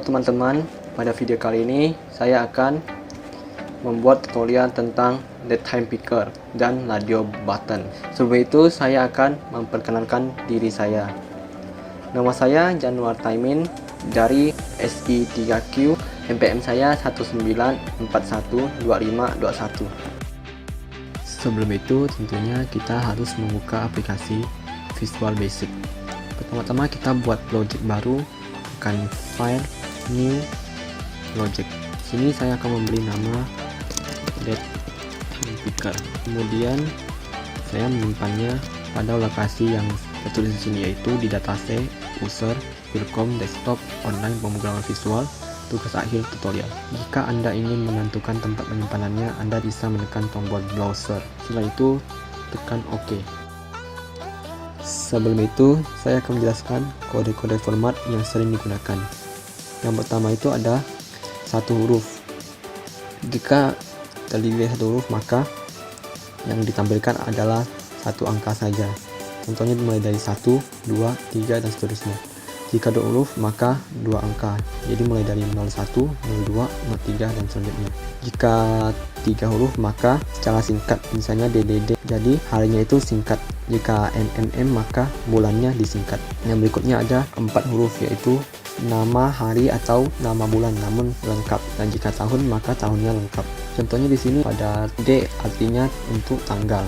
Halo teman-teman, pada video kali ini saya akan membuat tutorial tentang Datetime Picker dan radio button. Sebelum itu saya akan memperkenalkan diri saya. Nama saya Januar Taimin dari SI3Q, NPM saya 19412521. Sebelum itu tentunya kita harus membuka aplikasi Visual Basic. Pertama-tama kita buat project baru, akan file new project. Sini saya akan memberi nama Datetime Picker. Kemudian saya menyimpannya pada lokasi yang tertulis di sini, yaitu di database user Wilcom desktop online pemrograman visual tugas akhir tutorial. Jika Anda ingin menentukan tempat penyimpanannya, Anda bisa menekan tombol browser. Setelah itu tekan OK. Sebelum itu, saya akan menjelaskan kode-kode format yang sering digunakan. Yang pertama itu ada satu huruf. Jika terlebih satu huruf, maka yang ditampilkan adalah satu angka saja. Contohnya mulai dari 1, 2, 3, dan seterusnya. Jika dua huruf, maka dua angka. Jadi mulai dari 01, 02, 03, dan selanjutnya. Jika tiga huruf, maka secara singkat, misalnya DDD. Jadi harinya itu singkat. Jika MMM, maka bulannya disingkat. Yang berikutnya ada 4 huruf, yaitu nama hari atau nama bulan namun lengkap. Dan jika tahun, maka tahunnya lengkap. Contohnya di sini ada D, artinya untuk tanggal.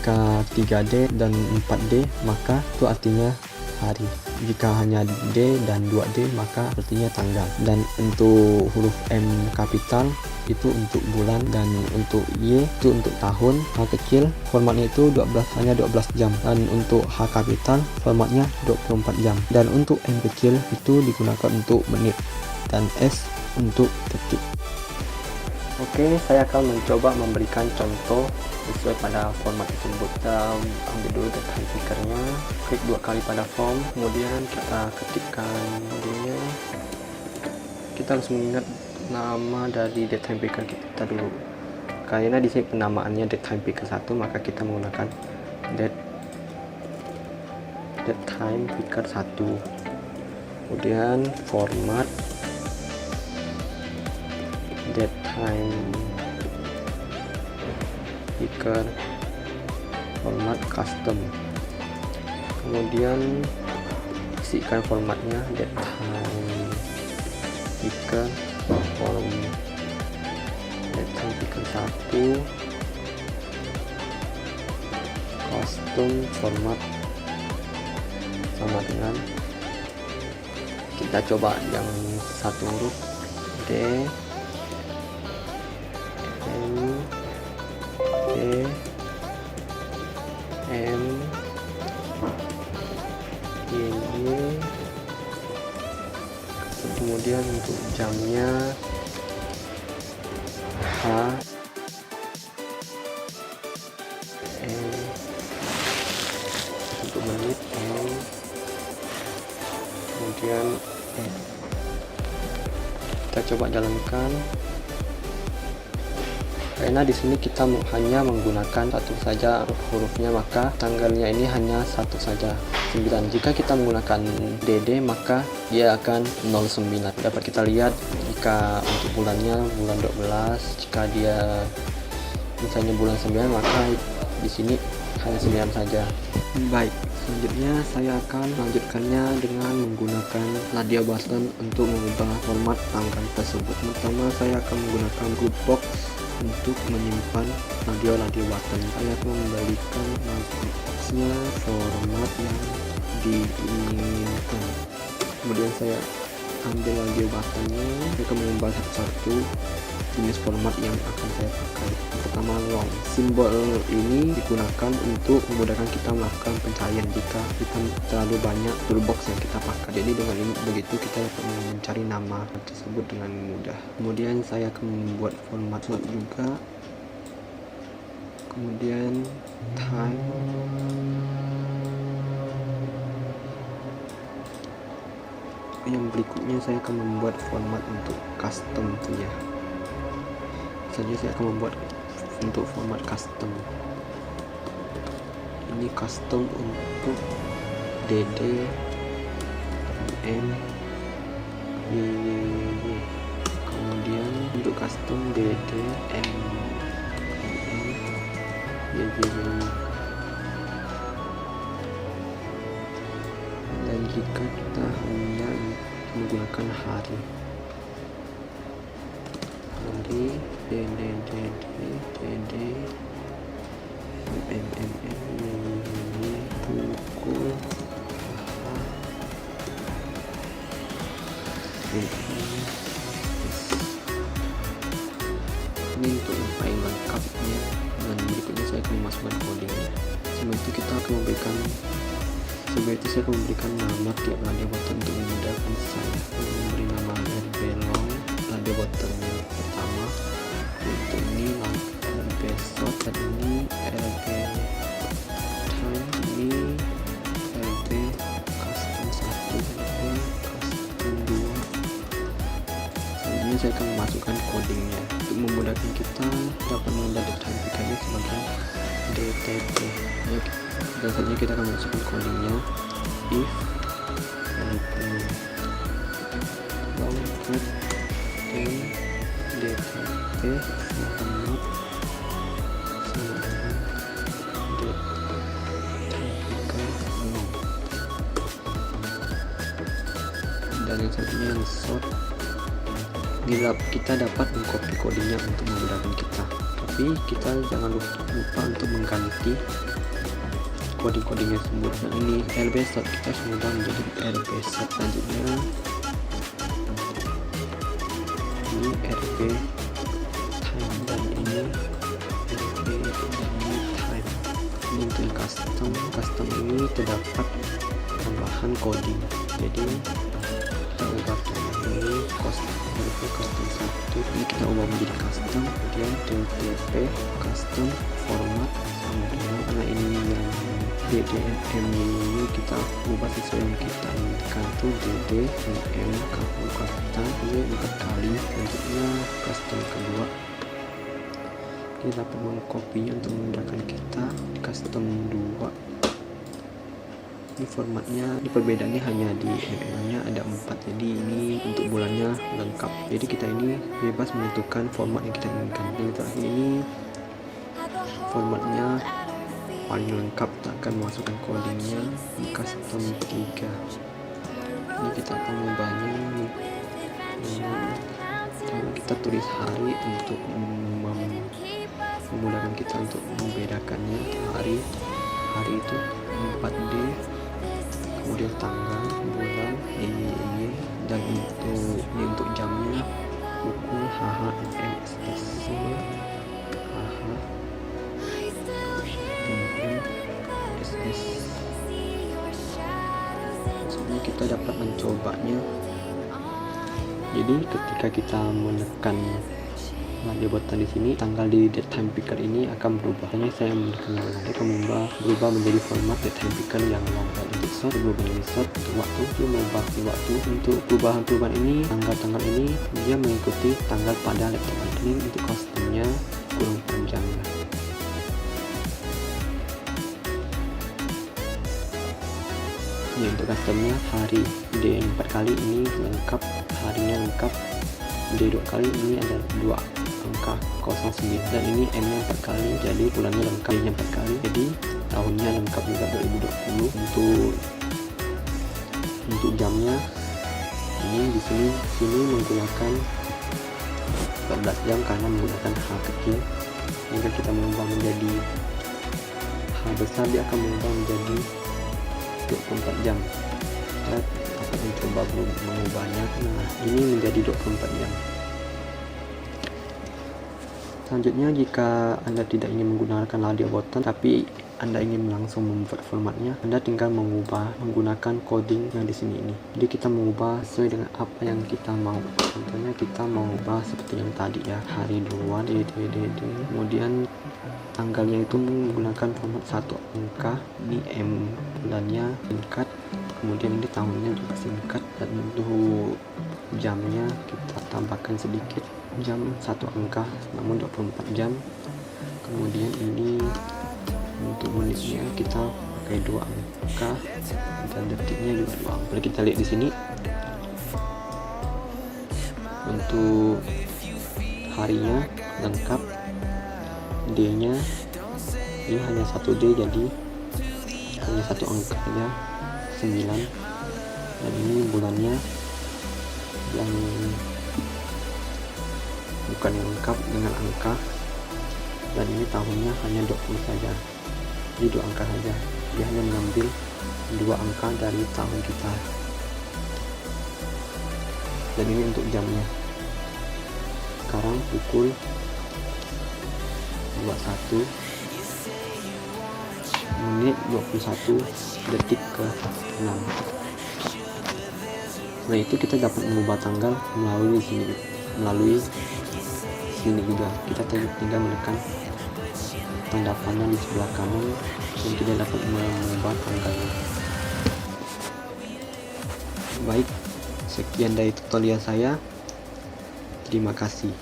Jika 3D dan 4D, maka itu artinya hari. Jika hanya D dan 2D, maka artinya tanggal. Dan untuk huruf M kapital itu untuk bulan, dan untuk Y itu untuk tahun. H kecil formatnya itu hanya 12 jam, dan untuk H kapital formatnya 24 jam. Dan untuk M kecil itu digunakan untuk menit, dan S untuk detik. Oke, saya akan mencoba memberikan contoh sesuai pada format tersebut. Kita ambil dulu Datetime Pickernya, klik 2 kali pada form, kemudian kita ketikkan kodenya. Kita harus mengingat nama dari Datetime Picker kita dulu. Karena di sini penamaannya Datetime Picker 1, maka kita menggunakan Datetime Picker 1. Kemudian format Datetime Picker format custom. Kemudian isikan formatnya Datetime Picker Datetime Picker 1 custom format sama dengan, kita coba yang satu huruf D M D M Y. Kemudian untuk jamnya H M, untuk menit M, kemudian S. Kita coba jalankan. Karena di sini kita hanya menggunakan satu saja hurufnya, maka tanggalnya ini hanya satu saja, 9. Jika kita menggunakan DD, maka dia akan 09. Dapat kita lihat jika untuk bulannya bulan 12, jika dia misalnya bulan 9, maka di sini hanya 9 saja. Baik, selanjutnya saya akan melanjutkannya dengan menggunakan radio button untuk mengubah format tanggal tersebut. Pertama, saya akan menggunakan group box untuk menyimpan radio button. Saya akan membalikan boxnya format yang diinginkan. Kemudian saya ambil radio buttonnya, saya akan mengubah satu-satu jenis format yang akan saya pakai. Pertama, long. Simbol ini digunakan untuk memudahkan kita melakukan pencarian jika kita terlalu banyak toolbox yang kita pakai. Jadi dengan ini begitu kita dapat mencari nama tersebut dengan mudah. Kemudian saya akan membuat format juga. Kemudian time. Yang berikutnya saya akan membuat format untuk custom saja. Saya akan membuat untuk format custom. Ini custom untuk DD, M, Kemudian untuk custom DD M dan jika kita hanya menggunakan hari pukul ini untuk yang paling lengkapnya, dan berikutnya saya akan memasukkan codingnya. Sebelum itu saya akan memberikan nama tiap radio button untuk memudahkan saya. Memberi nama RB long radio button pertama, untuk ini RB short, dan ini RB time, ini RB custom 1, RB custom 2. Selanjutnya saya akan memasukkan codingnya untuk memudahkan kita dapat mengidentifikasinya sebagai DTP. Dan selanjutnya kita akan masukkan codingnya if longcat m DTP Muhammad dan yang satunya yang short. Kita dapat mengcopy codingnya untuk memudahkan kita, tapi kita jangan lupa untuk mengganti coding-codingnya tersebut. Nah, ini RB short kita sudah menjadi RB short. Selanjutnya ini RB time, dan ini RB dan ini time. Ini untuk yang custom ini terdapat tambahan coding, jadi kita ubah ini custom 1, ini kita ubah menjadi custom, kemudian DTP custom format, kemudian karena ini yang DDM ini kita ubah sesuai yang kita inginkan, tuh DDM kabupaten ini 4 kali. Selanjutnya custom kedua kita dapat mengkopinya untuk memudahkan kita di custom 2. Ini formatnya, di perbedaannya hanya di nya ada 4, jadi ini untuk bulannya lengkap, jadi kita ini bebas menentukan format yang kita inginkan. Yang terakhir ini formatnya paling lengkap, kita akan memasukkan codingnya di custom 3. Ini kita akan mengubahnya kita tulis hari untuk memudahkan kita untuk membedakannya. Hari itu 4D, kemudian tanggal, bulan, ini, dan untuk jamnya pukul HHMSS SS. Sebenarnya kita dapat mencobanya. Jadi ketika kita menekan radio button di sini, tanggal di time picker ini akan berubah. Hanya saya menekan dia akan berubah menjadi format time picker yang long. Untuk short berubah menjadi short, untuk waktu itu mengubah di waktu. Untuk perubahan ini, tanggal-tanggal ini dia mengikuti tanggal pada laptop ini. Untuk customnya kurang panjang. Ini untuk customnya hari D 4 kali ini lengkap, harinya lengkap. D 2 kali ini ada 2 angka 09, dan ini M nya 4 kali, jadi bulannya lengkap. D nya 4 kali, jadi tahunnya lengkap juga 2020. Untuk jamnya ini di sini menggunakan 14 jam karena menggunakan H kecil. Jika kita mengubah menjadi H besar, dia akan mengubah menjadi 24 jam. Kita akan mencoba mengubahnya. Nah, ini menjadi 24 jam. Selanjutnya, jika Anda tidak ingin menggunakan radio button tapi Anda ingin langsung membuat formatnya, Anda tinggal menggunakan coding yang di sini ini. Jadi kita mengubah sesuai dengan apa yang kita mau. Contohnya kita mau ubah seperti yang tadi ya, hari duluan, kemudian tanggalnya itu menggunakan format 1 angka, ini M bulannya singkat, kemudian ini tahunnya juga singkat, dan untuk jamnya kita tambahkan sedikit, jam 1 angka namun 24 jam. Kemudian ini untuk menitnya kita pakai 2 angka, dan detiknya juga 2 angka. Kita lihat di sini Untuk harinya lengkap, D-nya ini hanya 1D, jadi hanya satu angka saja, 9. Dan ini bulannya yang bukan yang lengkap dengan angka, dan ini tahunnya hanya 20 saja, jadi 2 angka saja. Dia hanya mengambil 2 angka dari tahun kita. Dan ini untuk jamnya, sekarang pukul 21 menit 21 detik ke 6. Nah, itu kita dapat mengubah tanggal melalui sini juga. Kita tinggal menekan tanda panah di sebelah kanan dan kita dapat mengubah tanggalnya. Baik, sekian dari tutorial saya. Terima kasih.